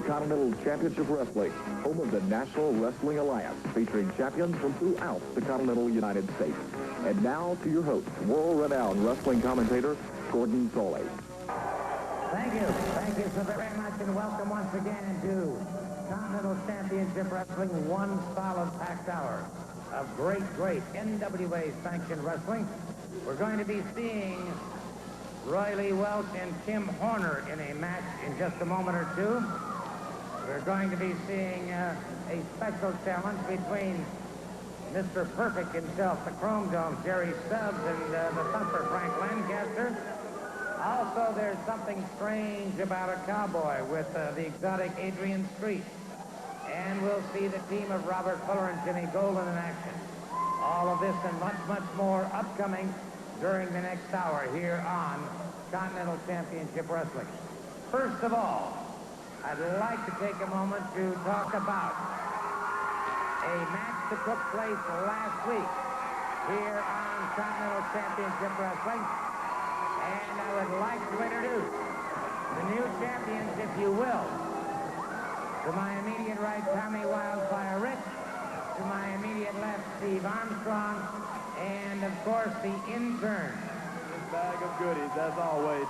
Continental Championship Wrestling, home of the National Wrestling Alliance, featuring champions from throughout the continental United States. And now to your host, world-renowned wrestling commentator, Gordon Soley. Thank you. Thank you so very much, and welcome once again to Continental Championship Wrestling, one solid packed hour of great NWA-sanctioned wrestling. We're going to be seeing Roy Lee Welch and Tim Horner in a match in just a moment or two. We're going to be seeing a special challenge between Mr. Perfect himself, the Chrome Dome, Jerry Stubbs, and the Thumper, Frank Lancaster. Also, there's something strange about a cowboy with the exotic Adrian Street. And we'll see the team of Robert Fuller and Jimmy Golden in action. All of this and much more upcoming during the next hour here on Continental Championship Wrestling. First of all, I'd like to take a moment to talk about a match that took place last week here on Continental Championship Wrestling. And I would like to introduce the new champions, if you will. To my immediate right, Tommy Wildfire Rich. To my immediate left, Steve Armstrong. And, of course, the intern. This bag of goodies, as always.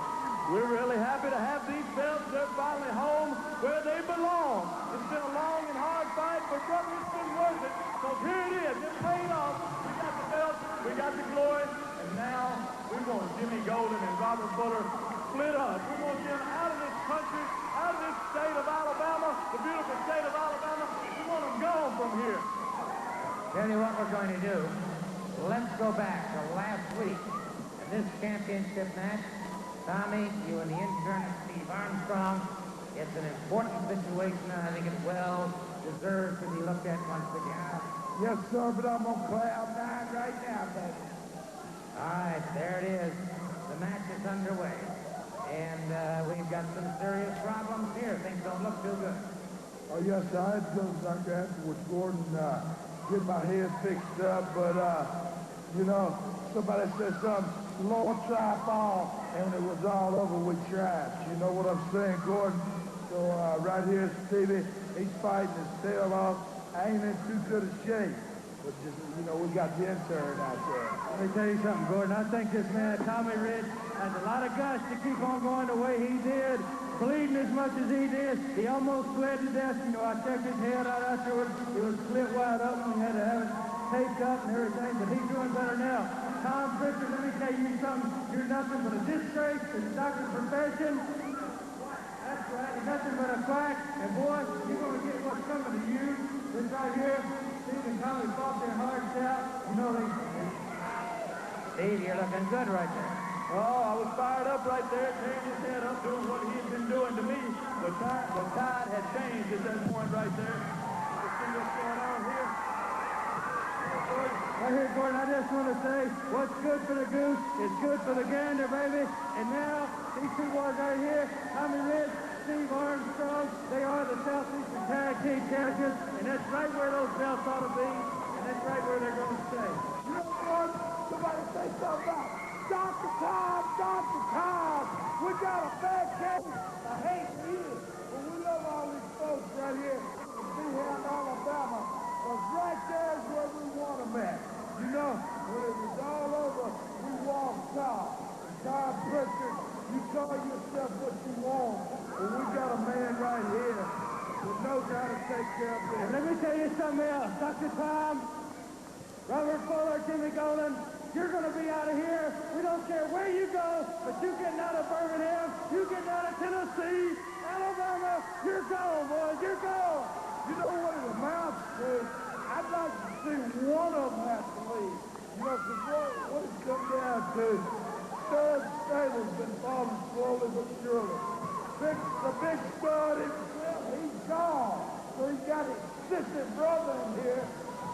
We're really happy to have these belts. They're finally home where they belong. It's been a long and hard fight, but, brother, it's been worth it. So here it is. It paid off. We got the belt. We got the glory. And now we're going to Jimmy Golden and Robert Fuller split us. We're going to get them out of this country, out of this state of Alabama, the beautiful state of Alabama. We want them gone from here. Tell you what we're going to do. Let's go back to last week in this championship match. Tommy, you and the intern, Steve Armstrong. It's an important situation, and I think it well deserves to be looked at once again. Yes, sir, but I'm on cloud nine right now, baby. All right, there it is. The match is underway. And we've got some serious problems here. Things don't look too good. Oh, yes, I had some like afterwards, Gordon, get my head fixed up, but, you know, somebody said something, Lord, try fall, and it was all over with trash. You know what I'm saying, Gordon? So right here, Stevie, he's fighting his tail off. I ain't in too good a shape, but just, you know, we got the intern out there. Let me tell you something, Gordon. I think this man, Tommy Ridge, has a lot of guts to keep on going the way he did, bleeding as much as he did. He almost bled to death. You know, I checked his head out afterwards. It was split wide open. We had to have it taped up and everything, but he's doing better now. Tom Pritchard, let me tell you something. You're nothing but a disgrace to the doctor's profession. That's right. You're nothing but a quack. And, boy, you're going to get what's coming to you. This right here, Steve and Tommy fought their hearts out. You know they... Steve, you're looking good right there. Oh, I was fired up right there, tearing his head up, doing what he had been doing to me. The tide had changed at that point right there. You see what's going on here? Right here, Gordon, I just want to say, what's good for the goose is good for the gander, baby. And now, these two boys right here, Tommy Ridge, Steve Armstrong, they are the Southeastern Tag Team Champions, and that's right where those belts ought to be, and that's right where they're going to stay. You know, Gordon, somebody say something about Dr. Tom, Dr. Tom. We got a bad case. I hate you, but we love all these folks right here to be here in Alabama. Because right there is where we want them at. You know, when it was all over, we walked out. Tom Pritchard, you call yourself what you want. But we got a man right here who knows how to take care of this. Let me tell you something else. Dr. Tom, Robert Fuller, Jimmy Golden, you're going to be out of here. We don't care where you go, but you getting out of Birmingham, you getting out of Tennessee, Alabama, you're gone, boys, you're gone. You know what it amounts to? I'd like to see one of them have to leave. You know, because what it's come down to, Stud Stable's been falling slowly but surely. The big stud, he's gone. So he's got his sister brother in here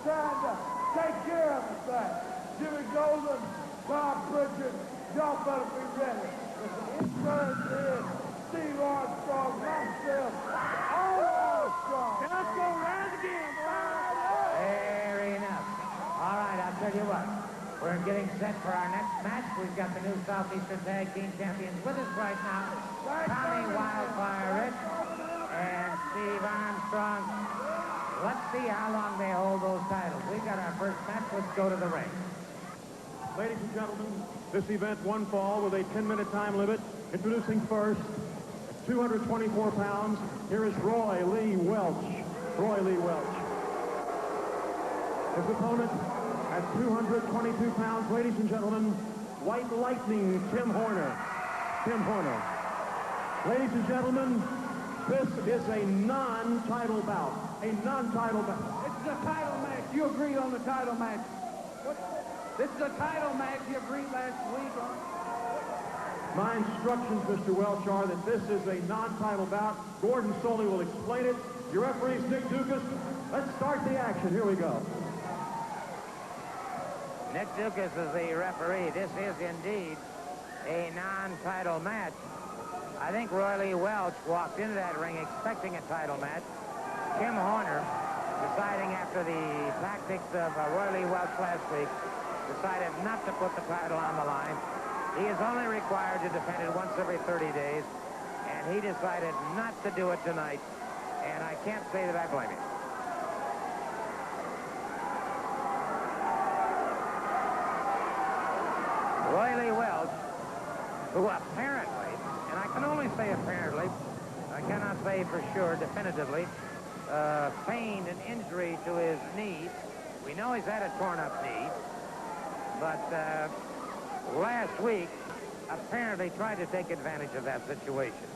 trying to take care of the thing. Jimmy Golden, Tom Pritchard, y'all better be ready. If the insurance is Steve Armstrong, myself, all Armstrong. And let's go round again, boys. Fair enough. All right, I'll tell you what. We're getting set for our next match. We've got the new Southeastern Tag Team Champions with us right now. Tommy Wildfire Rich and Steve Armstrong. Let's see how long they hold those titles. We got our first match. Let's go to the ring. Ladies and gentlemen, this event one fall with a 10-minute time limit. Introducing first, at 224 pounds, here is Roy Lee Welch. Roy Lee Welch. His opponent at 222 pounds, ladies and gentlemen, White Lightning Tim Horner. Tim Horner. Ladies and gentlemen, this is a non-title bout. A non-title bout. This is a title match. You agreed on the title match. This is a title match you agreed last week on. My instructions, Mr. Welch, are that this is a non-title bout. Gordon Soley will explain it. Your referee is Nick Dukas. Let's start the action. Here we go. Nick Dukas is the referee. This is indeed a non-title match. I think Roy Lee Welch walked into that ring expecting a title match. Tim Horner, deciding after the tactics of Roy Lee Welch last week, decided not to put the title on the line. He is only required to defend it once every 30 days, and he decided not to do it tonight, and I can't say that I blame him. Roy Lee Welch, who apparently, and I can only say apparently, I cannot say for sure definitively, feigned an injury to his knee. We know he's had a torn-up knee, but last week apparently tried to take advantage of that situation.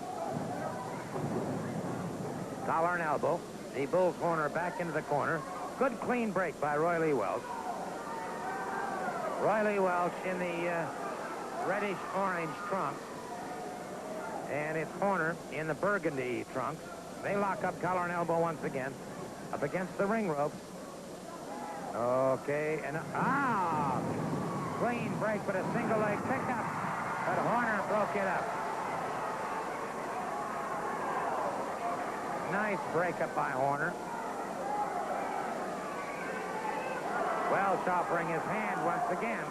Collar and elbow. He bulls Horner back into the corner. Good clean break by Roy Lee Welch. Roy Lee Welch in the reddish-orange trunks. And it's Horner in the burgundy trunks. They lock up collar and elbow once again. Up against the ring ropes. Okay, and clean break, but a single leg pickup. But Horner broke it up. Nice breakup by Horner. Welch offering his hand once again.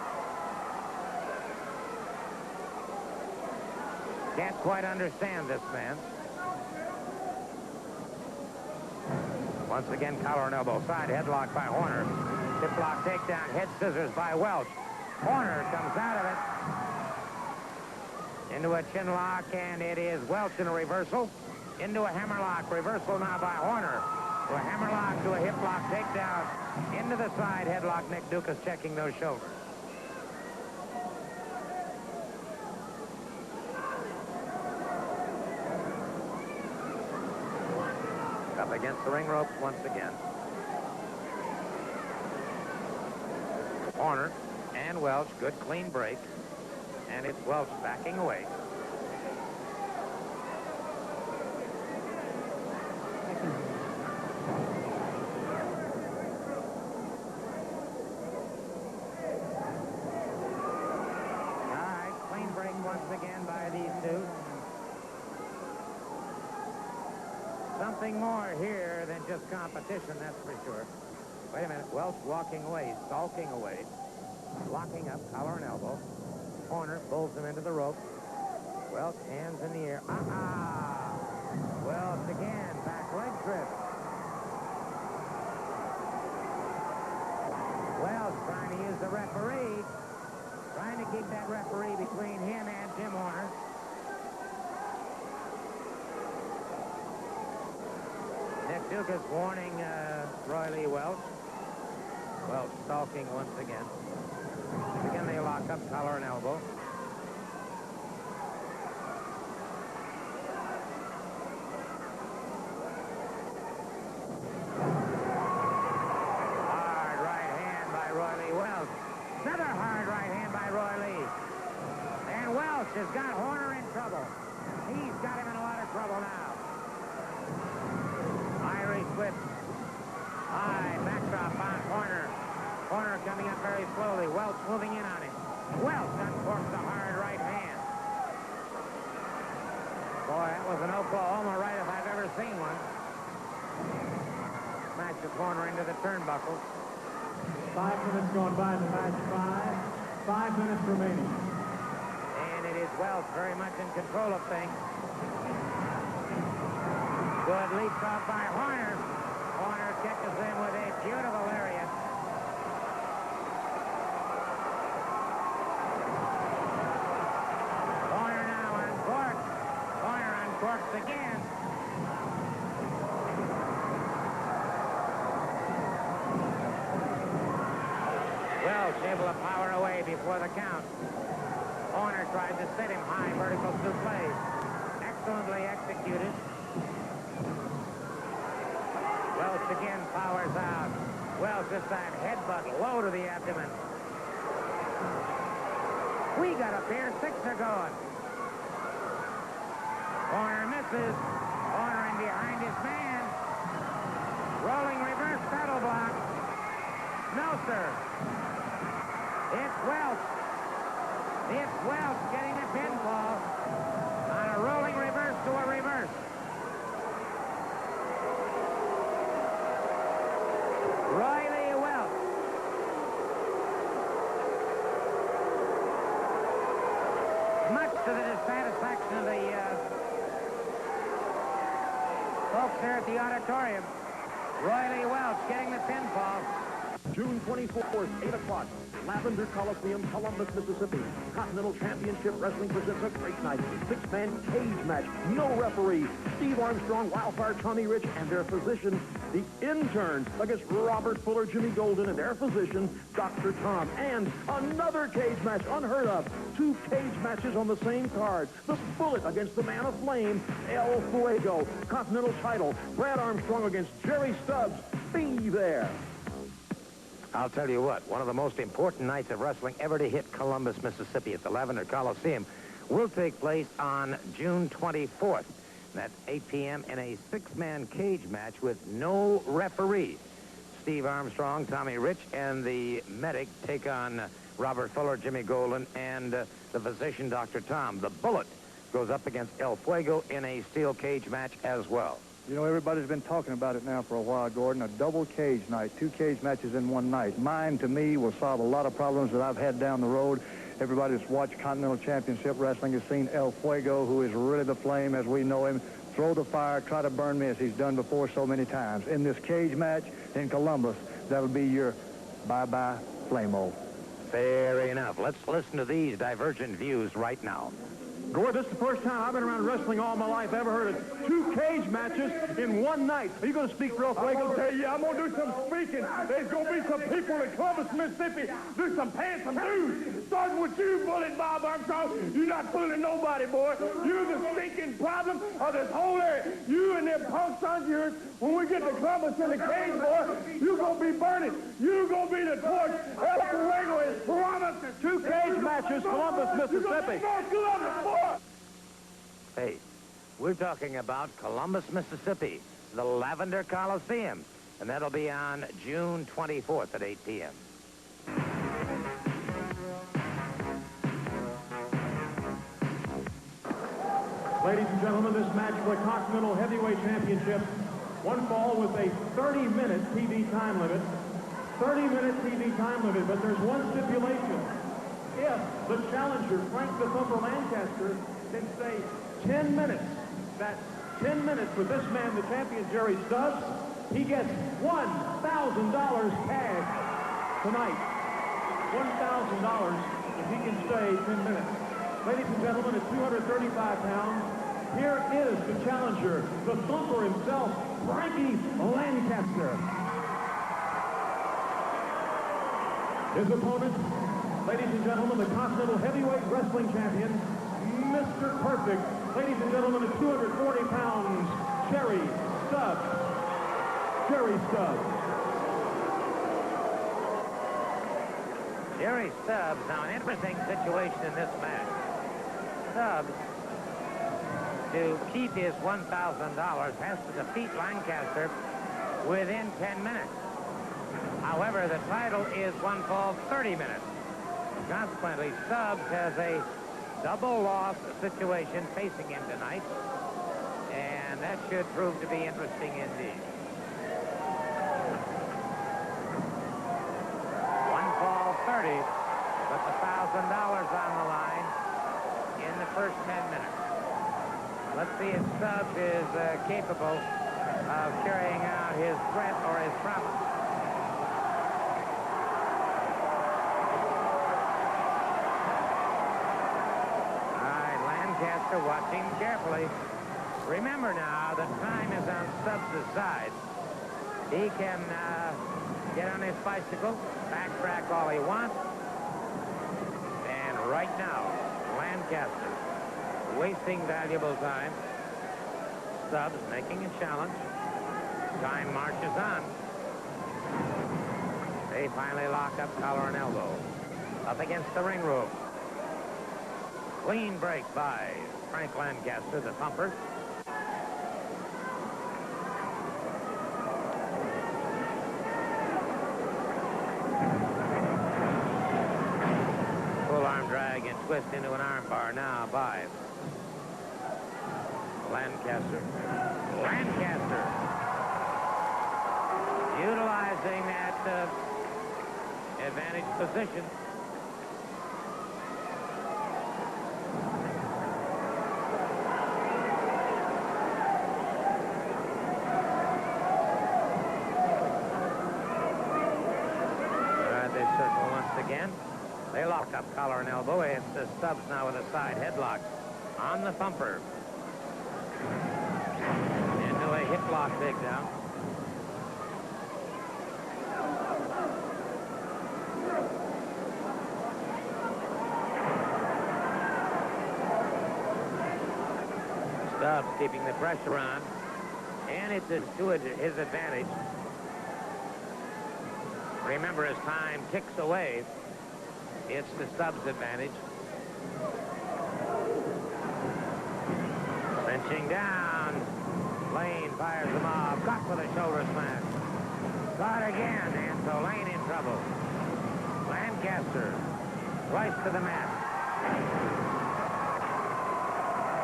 Can't quite understand this man. Once again, collar and elbow side headlock by Horner. Hip lock takedown, head scissors by Welch. Horner comes out of it. Into a chin lock, and it is Welch in a reversal. Into a hammerlock. Reversal now by Horner. To a hammerlock, to a hip lock takedown. Into the side headlock. Nick Dukas checking those shoulders. Up against the ring ropes once again. Horner and Welch, good clean break. And it's Welch backing away. Again by these two. Something more here than just competition, that's for sure. Wait a minute. Welch walking away, stalking away, locking up, collar and elbow. Horner pulls him into the rope. Welch, hands in the air. Welch again, back leg trip. Welch trying to use the referee. Trying to keep that referee between him and Tim Horner. Nick Dukas warning Roy Lee Welch. Welch stalking once again. Again, they lock up collar and elbow. Hard right hand by Roy Lee Welch. Another hard right hand by Roy Lee. And Welch has got Horner in trouble. He's got him in a lot of trouble now. Irish whip. High backdrop on Horner. Horner coming up very slowly. Welch moving in on him. Welch uncorks a hard right hand. Boy, that was an Oklahoma right if I've ever seen one. Smashes Horner into the turnbuckle. 5 minutes gone by in the match. 5 minutes remaining. And it is Welch very much in control of things. Good leapfrog by Horner. Horner catches him with a beautiful lariat. Horner now uncorks. Horner uncorks again. Welch able to power away before the count. Horner tried to set him high vertical suplex. Excellently executed. Welch again powers out. Welch this time headbutt low to the abdomen. We got a pair. 6 are going. Horner misses. Horner in behind his man. Rolling reverse saddle block. No, sir. It's Welch. It's Welch getting the pinfall on a rolling reverse to a reverse. Riley Welch. Much to the dissatisfaction of the folks there at the auditorium. Riley Welch getting the pinfall. June 24th, 8 o'clock, Lavender Coliseum, Columbus, Mississippi. Continental Championship Wrestling presents a great night. 6-man cage match, no referee. Steve Armstrong, Wildfire Tommy Rich, and their physician, the intern, against Robert Fuller, Jimmy Golden, and their physician, Dr. Tom. And another cage match, unheard of. 2 cage matches on the same card. The Bullet against the Man of Flame, El Fuego. Continental title, Brad Armstrong against Jerry Stubbs. Be there. I'll tell you what, one of the most important nights of wrestling ever to hit Columbus, Mississippi at the Lavender Coliseum will take place on June 24th. That's 8 p.m. in a 6-man cage match with no referee. Steve Armstrong, Tommy Rich, and the medic take on Robert Fuller, Jimmy Golden, and the physician, Dr. Tom. The Bullet goes up against El Fuego in a steel cage match as well. You know, everybody's been talking about it now for a while, Gordon. A double cage night, 2 cage matches in one night. Mine, to me, will solve a lot of problems that I've had down the road. Everybody that's watched Continental Championship Wrestling has seen El Fuego, who is really the flame as we know him, throw the fire, try to burn me as he's done before so many times. In this cage match in Columbus, that'll be your bye-bye flame-o. Fair enough. Let's listen to these divergent views right now. Gord, this is the first time I've been around wrestling all my life ever heard of 2 cage matches in one night. Are you going to speak for El Fuego? I'm going to tell you, I'm going to do some speaking. There's going to be some people in Columbus, Mississippi, do some handsome dudes. Starting with you, Bullet Bob Armstrong. You're not fooling nobody, boy. You're the stinking problem of this whole area. You and them punks on yours, when we get to Columbus in the cage, boy, you're going to be burning. You're going to be the torch. El Fuego is promised. 2 cage matches, Columbus, Mississippi. Columbus, boy. Hey, we're talking about Columbus, Mississippi, the Lavender Coliseum, and that'll be on June 24th at 8 p.m. Ladies and gentlemen, this match for the Continental Heavyweight Championship, one fall with a 30-minute TV time limit. 30-minute TV time limit, but there's one stipulation. If the challenger, Frank the Thumper Lancaster, can stay 10 minutes, that's 10 minutes with this man, the champion, Jerry Stubbs, he gets $1,000 cash tonight. $1,000 if he can stay 10 minutes. Ladies and gentlemen, at 235 pounds, here is the challenger, the Thumper himself, Frankie Lancaster. His opponent, ladies and gentlemen, the Continental Heavyweight Wrestling Champion, Mr. Perfect. Ladies and gentlemen, at 240 pounds, Jerry Stubbs. Jerry Stubbs. Jerry Stubbs, now an interesting situation in this match. Stubbs, to keep his $1,000, has to defeat Lancaster within 10 minutes. However, the title is one fall 30 minutes. Consequently, Stubbs has a double loss situation facing him tonight, and that should prove to be interesting indeed. One fall 30, but the $1,000 on the line in the first 10 minutes. Let's see if Stubbs is capable of carrying out his threat or his promise. All right, Lancaster watching carefully. Remember now, the time is on Stubbs' side. He can get on his bicycle, backtrack all he wants. And right now, Lancaster wasting valuable time. Stubbs making a challenge. Time marches on. They finally lock up collar and elbow. Up against the ring rope. Clean break by Frank Lancaster, the thumper. Full arm drag and twist into an arm bar now by Lancaster. Lancaster utilizing that advantage position. They circle once again. They lock up collar and elbow. It's Stubbs now with a side headlock on the thumper. Into a hip lock takedown. Stubbs keeping the pressure on. And it's to his advantage. Remember, as time ticks away, it's the Stubbs advantage. Cinching down. Lane fires him off. Caught with a shoulder smash. Caught again, and so Lane in trouble. Lancaster twice to the mat.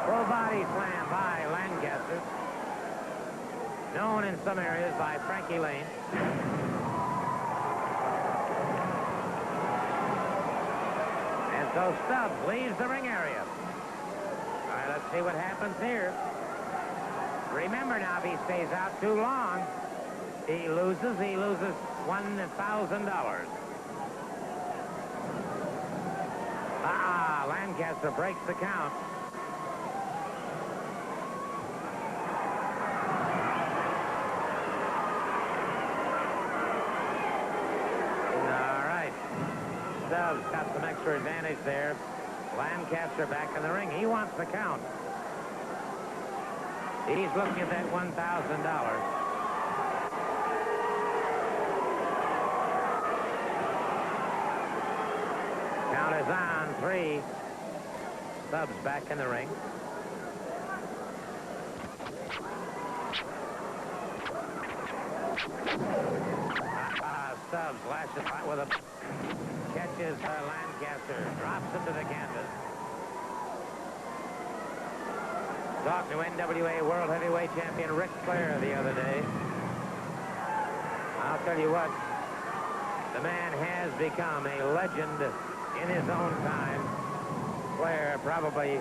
Full body slam by Lancaster. Known in some areas by Frankie Lane. And so Stubbs leaves the ring area. All right, let's see what happens here. Remember now, if he stays out too long, he loses $1,000. Lancaster breaks the count. All right. Stubbs got some extra advantage there. Lancaster back in the ring. He wants the count. He's looking at that $1,000. Count is on. 3. Stubbs back in the ring. Stubbs lashes out with a catches Lancaster, drops him to the canvas. Talked to NWA World Heavyweight Champion Ric Flair the other day. I'll tell you what, the man has become a legend in his own time. Flair, probably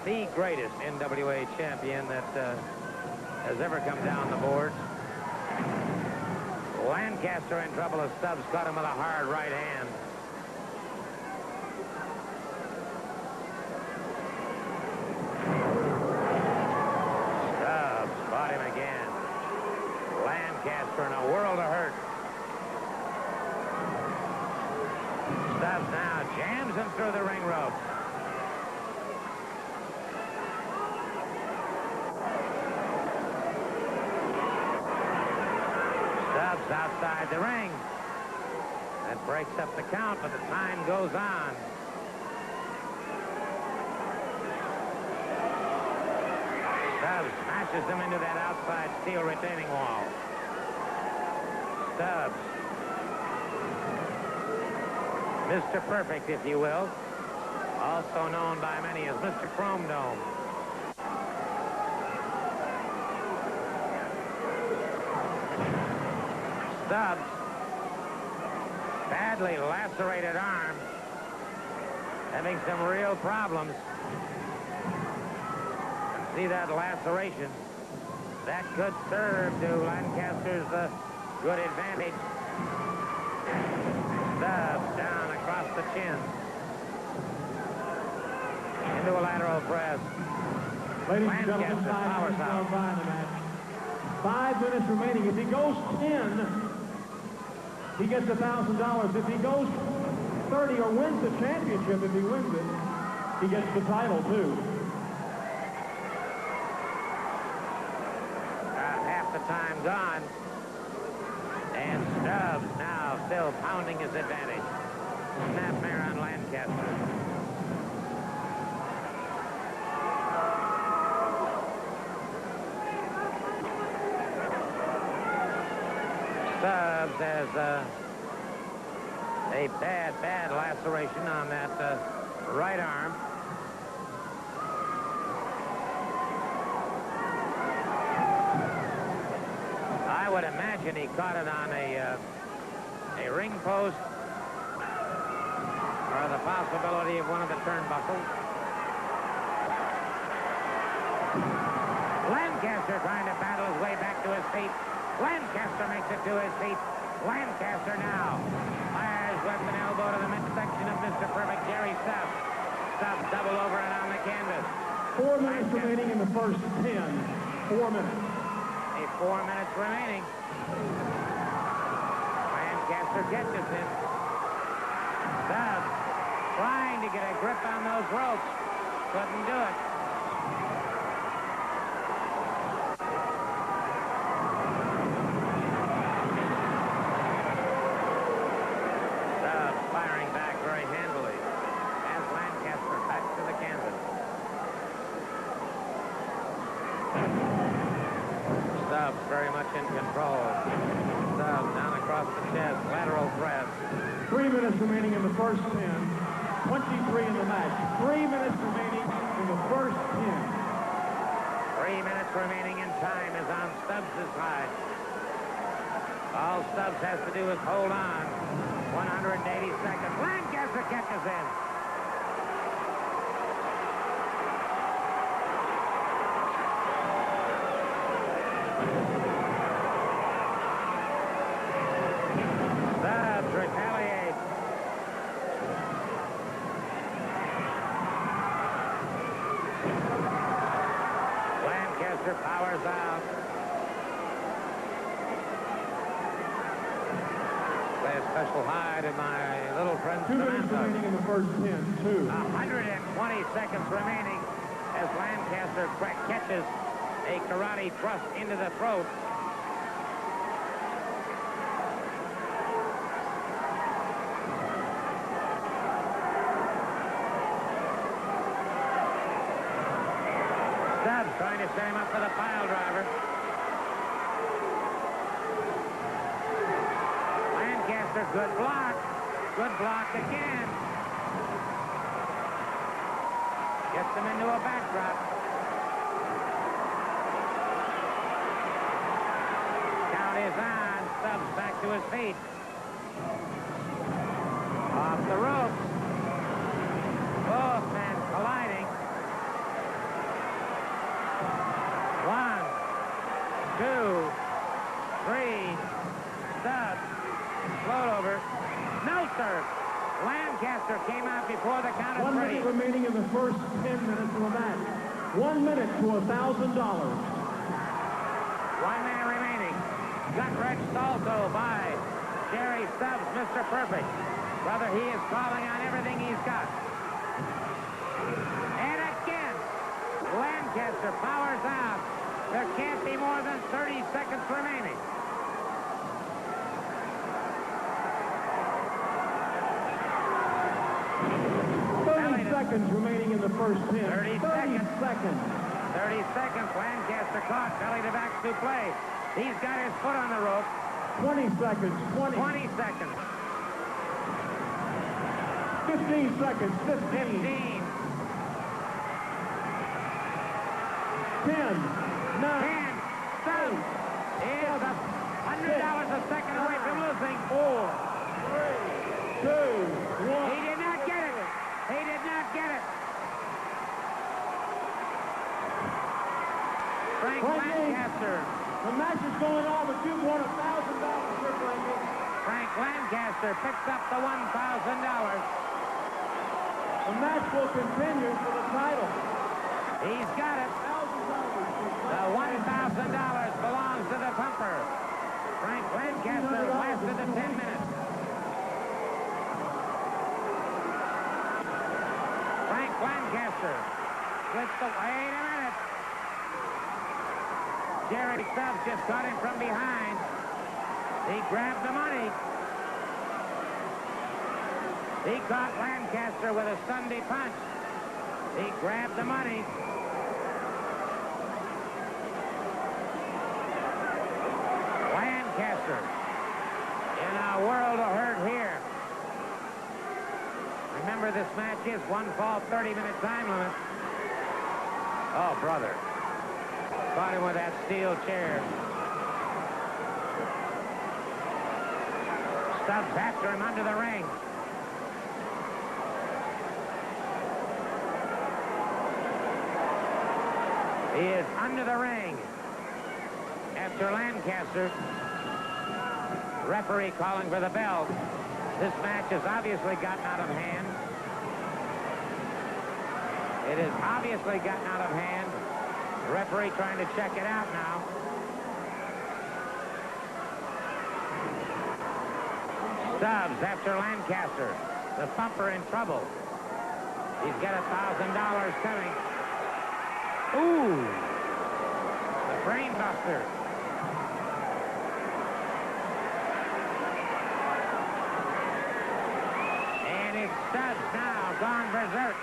the greatest NWA champion that has ever come down the boards. Lancaster in trouble as Stubbs caught him with a hard right hand. Stubbs fought him again. Lancaster in a world of hurt. Stubbs now jams him through the ring rope. Stubbs outside the ring. That breaks up the count, but the time goes on. Stubbs smashes him into that outside steel retaining wall. Stubbs. Mr. Perfect, if you will. Also known by many as Mr. Chrome Dome. Stubbs. Badly lacerated arm. Having some real problems. See that laceration. That could serve to Lancaster's good advantage. Stubbs down across the chin. Into a lateral press. Ladies and gentlemen, 5 minutes gone by in the match. 5 minutes remaining. If he goes 10, he gets $1,000. If he goes 30 or wins the championship, if he wins it, he gets the title too. Half the time gone. And Stubbs now still pounding his advantage. Snapmare on Lancaster. Stubbs has a bad laceration on that right arm. I would imagine he caught it on a ring post or the possibility of one of the turnbuckles. Lancaster trying to battle his way back to his feet. Lancaster makes it to his feet. Lancaster now fires with an elbow to the midsection of Mr. Perfect, Jerry Stubbs. Stubbs double over and on the canvas. 4 minutes remaining in the first 10. 4 minutes. 4 minutes remaining. Lancaster catches him. Stubbs trying to get a grip on those ropes. Couldn't do it. Stubbs firing back very handily as Lancaster back to the canvas. Stubbs very much in control. Stubbs down across the chest, lateral press. 3 minutes remaining in the first 10. 23 in the match. 3 minutes remaining in the first 10. 3 minutes remaining in time is on Stubbs' side. All Stubbs has to do is hold on. 180 seconds. Lancaster catches him. Stubbs retaliates. Lancaster powers out. Play a special hi to my little friend 2 minutes Samantha. remaining in the first 10. 2. 120 seconds remaining as Lancaster catches a karate thrust into the throat. Stubbs trying to set him up for the pile driver. Lancaster, good block. Good block again. Gets him into a backdrop. Count is on. Stubbs back to his feet. Off the ropes. Both men colliding. 1, 2, 3. Stubbs. Float over. No, sir. Lancaster came out before the count of 1 3. minute remaining in the first 10 minutes of the match. 1 minute to $1,000. 1 minute remaining. Gut-wrenched also by Jerry Stubbs, Mr. Perfect. Brother, he is calling on everything he's got. And again, Lancaster powers out. There can't be more than 30 seconds remaining. 30 seconds remaining in the first 10. 30 seconds. 30 seconds. Lancaster caught. Belly to back to play. He's got his foot on the rope. 20 seconds. 20 seconds. 15 seconds. 15. 15. 10. 9. 10. Stubbs is $100 a second away from losing. 4, 3, 2, 1. He did not get it. He did not get it. Frank Frank Lancaster. The match is going on, but you've won $1,000 here, Frankie. Frank Lancaster picks up the $1,000. The match will continue for the title. He's got it. The $1,000 belongs to the Thumper. Frank Lancaster lasted the 10 minutes. Frank Lancaster splits the... Wait a minute. Jerry Stubbs just caught him from behind. He grabbed the money. He caught Lancaster with a Sunday punch. He grabbed the money. Lancaster in a world of hurt here. Remember, this match is one fall, 30-minute time limit. Oh, brother. Caught him with that steel chair. Stubbs after him under the ring. He is under the ring after Lancaster. Referee calling for the bell. This match has obviously gotten out of hand. It has obviously gotten out of hand. The referee trying to check it out now. Stubbs after Lancaster. The Thumper in trouble. He's got $1,000 coming. Ooh! The brain buster. And it's Stubbs now gone berserk.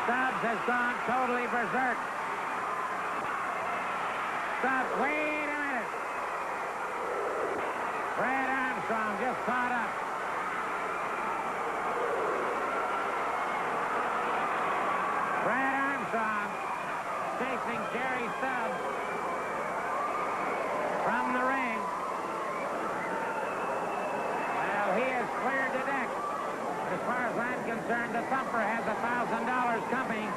Stubbs has gone totally berserk. Stubbs, wait a minute. Brad Armstrong just caught up. Brad Armstrong chasing Jerry Stubbs from the ring. Well, he has cleared the deck. As far as I'm concerned, the Thumper has $1,000 coming,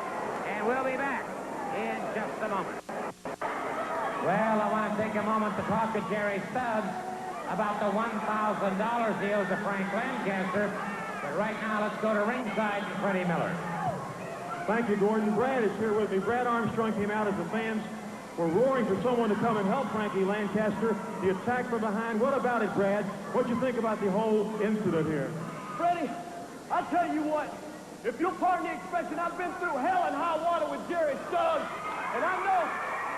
and we'll be back in just a moment. Well, I want to take a moment to talk to Jerry Stubbs about the $1,000 he owes to Frank Lancaster. But right now, let's go to ringside to Freddie Miller. Thank you, Gordon. Brad is here with me. Brad Armstrong came out as the fans were roaring for someone to come and help Frankie Lancaster. The attack from behind. What about it, Brad? What do you think about the whole incident here? Freddie, I tell you what, if you'll pardon the expression, I've been through hell and high water with Jerry Stubbs, and I know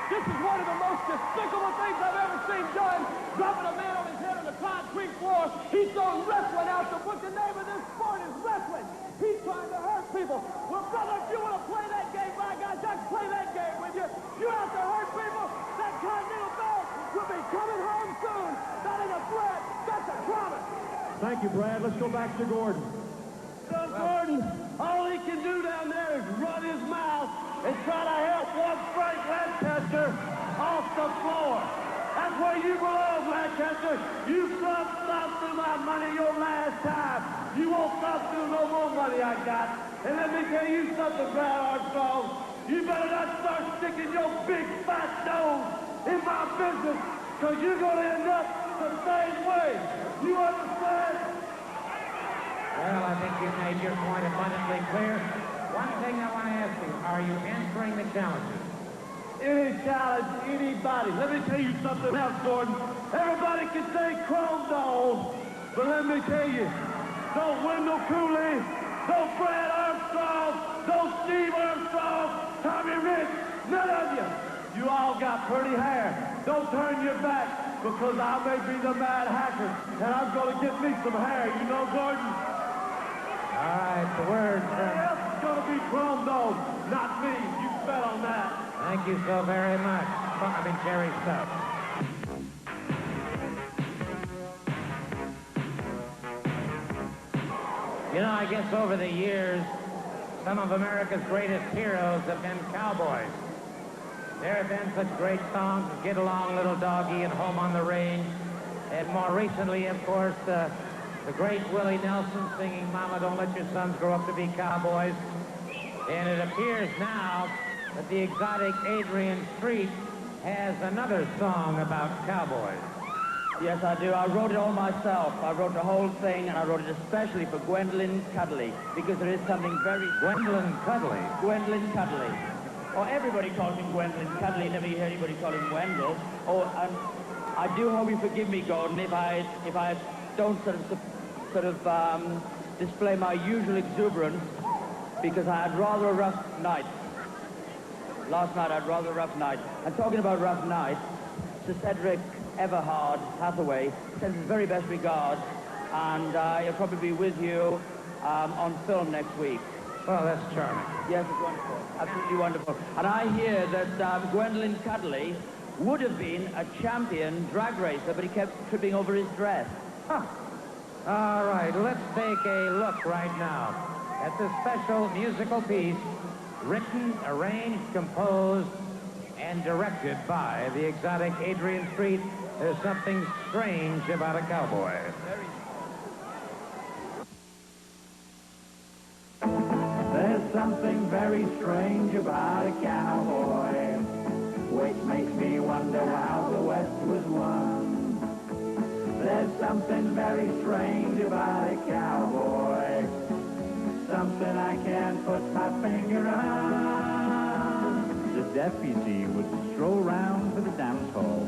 this is one of the most despicable things I've ever seen done, dropping a man on his head on the concrete floor. He's throwing wrestling out the book. The name of this sport is wrestling. He's trying to hurt people. Well, brother, if you want to play that game, by God, I can play that game with you. You have to hurt people. That Continental belt will be coming home soon. That ain't a threat. That's a promise. Thank you, Brad. Let's go back to Gordon. Gordon, all he can do down there is run his mouth and try to help one Frank Lancaster off the floor. That's where you belong, Lancaster. You thumped through my money your last time. You won't thump through no more money I got. And let me tell you something, Brad Armstrong. You better not start sticking your big fat nose in my business, because you're going to end up the same way. You understand? Well, I think you've made your point abundantly clear. One thing I want to ask you, are you answering the challenges? Any challenge, anybody. Let me tell you something else, Gordon. Everybody can say chrome dogs, but let me tell you, no Wendell Cooley, no Brad Armstrong, no Steve Armstrong, Tommy Rich, none of you. You all got pretty hair. Don't turn your back, because I may be the Mad Hatter, and I'm going to get me some hair. You know, Gordon? All right, the word from... It's going to be chrome dogs, not me. You bet on that. Thank you so very much. I mean, Jerry Stubbs. You know, I guess over the years, some of America's greatest heroes have been cowboys. There have been such great songs as Get Along Little Doggy and Home on the Range. And more recently, of course, the great Willie Nelson singing Mama, Don't Let Your Sons Grow Up to Be Cowboys. And it appears now that the exotic Adrian Street has another song about cowboys. Yes, I do. I wrote it all myself. I wrote the whole thing, and I wrote it especially for Gwendolyn Cuddly, because there is something very... Gwendolyn Cuddly? Gwendolyn Cuddly. Oh, everybody calls him Gwendolyn Cuddly. Never hear anybody call him Wendell. Oh, and I do hope you forgive me, Gordon, if I don't sort of display my usual exuberance, because I had rather a rough night. Last night I had rather a rough night. And talking about rough night, Sir Cedric Everhard Hathaway sends his very best regards, and he'll probably be with you on film next week. Well, that's charming. Yes, it's wonderful. Absolutely wonderful. And I hear that Gwendolyn Cuddly would have been a champion drag racer, but he kept tripping over his dress. Huh. All right, let's take a look right now at this special musical piece written, arranged, composed, and directed by the exotic Adrian Street. There's something strange about a cowboy. There's something very strange about a cowboy, which makes me wonder how the West was won. There's something very strange about a cowboy, something I can't put my finger on. The deputy would stroll round to the dance hall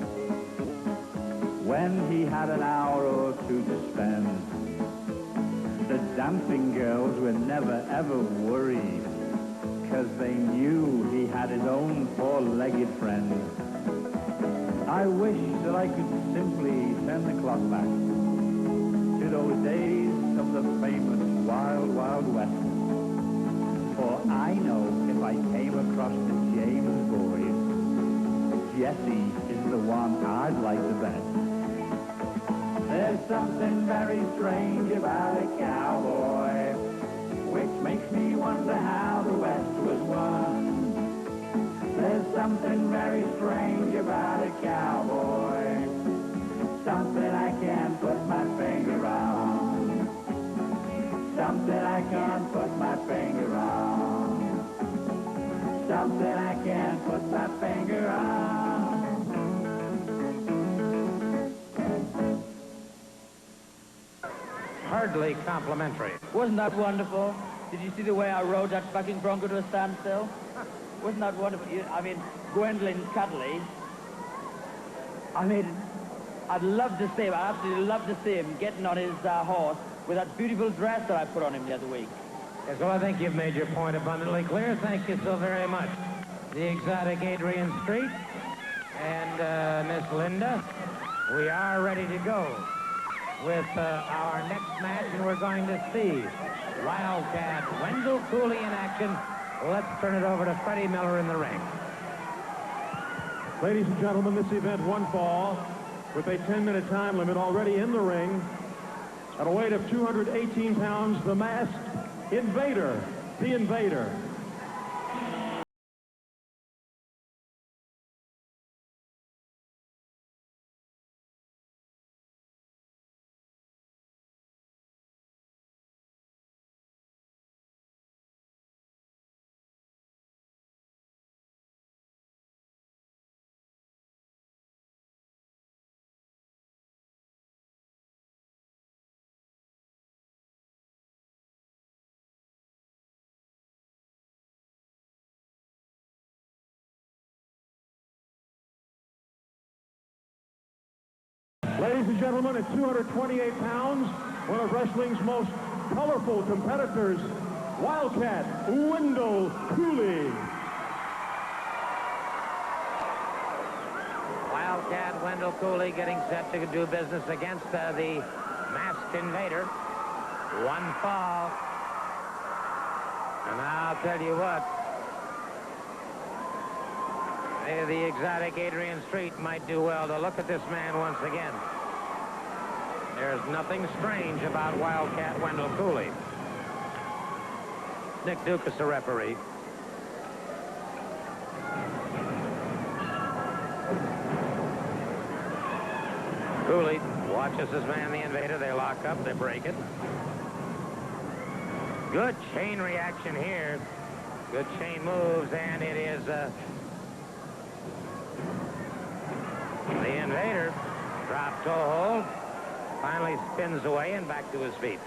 when he had an hour or two to spend. The dancing girls were never ever worried, 'cause they knew he had his own four-legged friend. I wish that I could simply turn the clock back to those days of the famous Wild Wild West. For I know if I came across the James boys, Jesse is the one I'd like the best. There's something very strange about a cowboy, which makes me wonder how the West was won. There's something very strange about a cowboy, something I can't put my finger on. Something I can't put my finger on. Something I can't put my finger on. Hardly complimentary. Wasn't that wonderful? Did you see the way I rode that fucking Bronco to a standstill? Wasn't that wonderful? I mean, Gwendolyn Cuddly. I mean, I'd love to see him. I absolutely love to see him getting on his horse with that beautiful dress that I put on him the other week. Yes, well, I think you've made your point abundantly clear. Thank you so very much. The exotic Adrian Street and Miss Linda, we are ready to go with our next match, and we're going to see Wildcat Wendell Cooley in action. Let's turn it over to Freddie Miller in the ring. Ladies and gentlemen, this event one fall with a 10-minute time limit already in the ring. At a weight of 218 pounds, the masked Invader, the Invader. Ladies and gentlemen, at 228 pounds, one of wrestling's most colorful competitors, Wildcat Wendell Cooley. Wildcat Wendell Cooley getting set to do business against the Masked Invader. One fall. And I'll tell you what, the exotic Adrian Street might do well to look at this man once again. There's nothing strange about Wildcat Wendell Cooley. Nick Duke is the referee. Cooley watches his man, the Invader. They lock up, they break it. Good chain reaction here. Good chain moves, and it is the Invader. Drop toe hold. Finally spins away and back to his feet.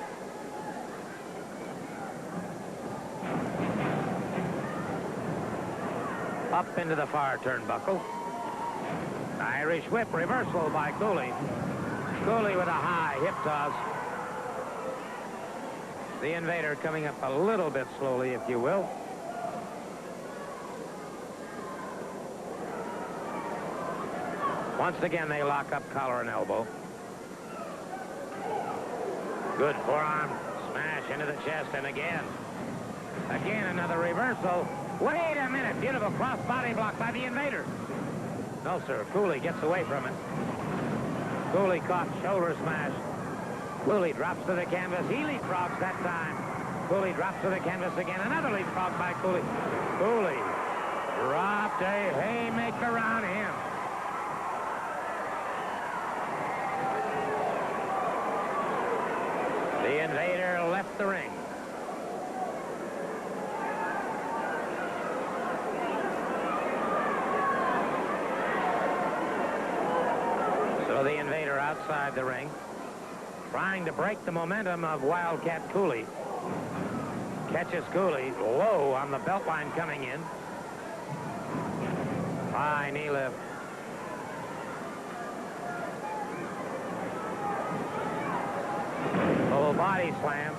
Up into the far turnbuckle. Irish whip reversal by Cooley. Cooley with a high hip toss. The Invader coming up a little bit slowly, if you will. Once again, they lock up collar and elbow. Good forearm smash into the chest, and again another reversal. Wait a minute, beautiful cross-body block by the Invader. No, sir, Cooley gets away from it. Cooley caught shoulder smash. Cooley drops to the canvas. He leapfrogs that time. Cooley drops to the canvas again. Another leapfrog by Cooley. Cooley dropped a haymaker on him. The Invader left the ring. So the Invader outside the ring, trying to break the momentum of Wildcat Cooley. Catches Cooley low on the belt line coming in. High knee lift. Full body slam.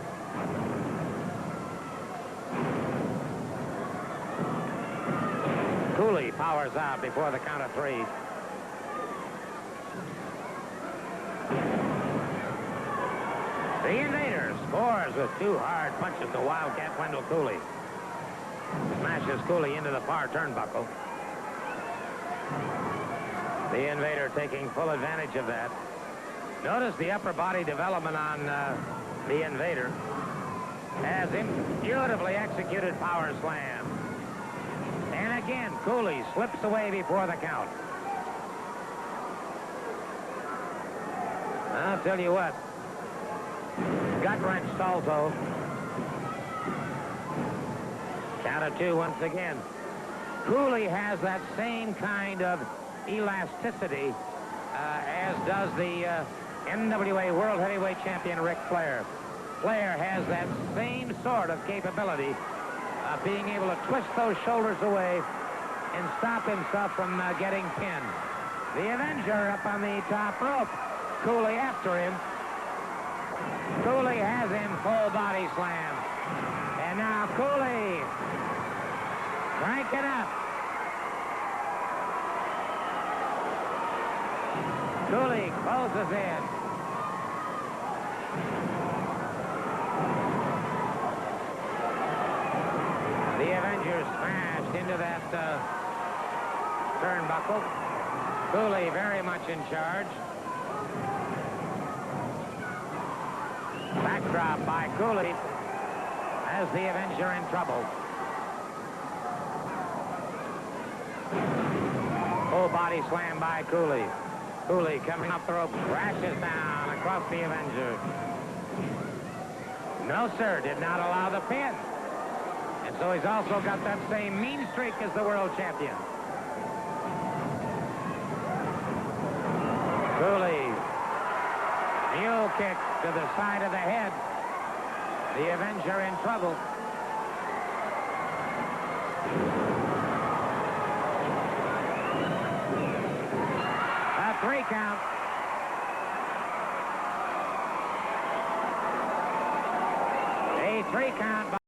Cooley powers out before the count of three. The Invader scores with two hard punches to Wildcat Wendell Cooley. Smashes Cooley into the far turnbuckle. The Invader taking full advantage of that. Notice the upper body development on the Invader. Has him beautifully executed power slam. And again, Cooley slips away before the count. I'll tell you what. Gut-wrench salto. Count of two once again. Cooley has that same kind of elasticity as does the NWA World Heavyweight Champion Ric Flair. Flair has that same sort of capability of being able to twist those shoulders away and stop himself from getting pinned. The Avenger up on the top rope. Cooley after him. Cooley has him full body slam. And now Cooley crank it up. Cooley closes in. The Avenger smashed into that turnbuckle. Cooley very much in charge. Backdrop by Cooley has the Avenger in trouble. Full body slam by Cooley. Cooley coming up the rope, crashes down across the Avenger. No, sir, did not allow the pin. And so he's also got that same mean streak as the world champion. Cooley, mule kick to the side of the head. The Avenger in trouble. A 3 count. A 3 count.